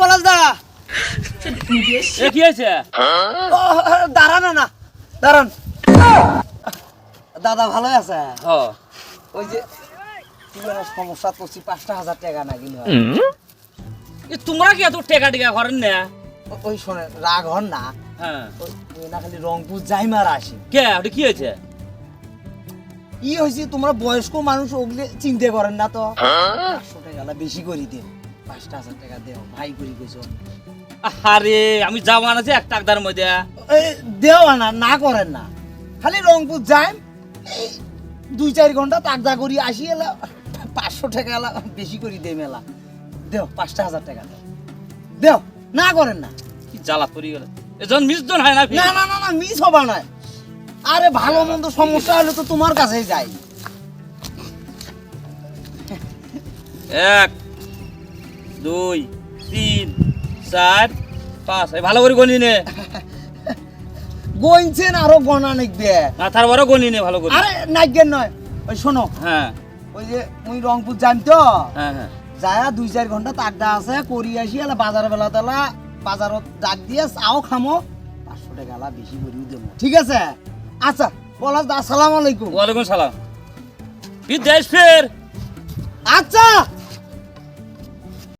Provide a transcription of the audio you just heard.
পলাশ দা এ কি হয়েছে? দাঁড়ান না দাঁড়ান দাদা ভালো আছে হ্যাঁ ওই যে কি একটা সমস্যা তো ৫,০০০ টাকা না কিনে এ তোমরা কি এত টেকা টেকা করেন না? ওই শোনে রাগ হন না হ্যাঁ ওই না খালি রংপুর যাইমার আসি কে ওটা কি হয়েছে? ই হয়েছে তোমরা বয়স্ক মানুষ ওগুলো চিন্তা করেন না তো ৫০০ টাকা বেশি করে দিন ৫,০০০ টাকা দেও ভাই করি কইছো আরে আমি যাবো আনাছি এক টাকদার মধ্যে। দেও না না করেন না খালি রংপুর যাই ২-৪ ঘন্টা তাকদা করি আসি এলা ৫০০ টাকা এলা বেশি করে দেই মেলা দেও ৫,০০০ টাকা দেও দেও না করেন না কি জ্বালা পড়ি গেল এজন মিসজন হয় না না না না না মিস হবা না আরে ভালো মন্দ সমস্যা হলে তো তোমার কাছেই যাই ১ ২ ৩ ৪ ৫ ভালো করে গনি নে গইছেন আরো গণা নাকবে না তারপরে গনি নে ভালো করে। আরে নাকবেন নয় ওই শোনো হ্যাঁ ওই যে মুই রংপুর যাই তো হ্যাঁ হ্যাঁ যায়া ২-৪ ঘন্টা তাকদা আছে করি আসি এলা বাজার বেলা তেলা বাজারত ডাক দিয়ে চাও খামো ৫০০ টাকা এলা বেশি করিও দেবো ঠিক আছে আচ্ছা পলাশ দা আসসালামু আলাইকুম। ওয়ালাইকুম সালাম। বিদেশ ফের আচ্ছা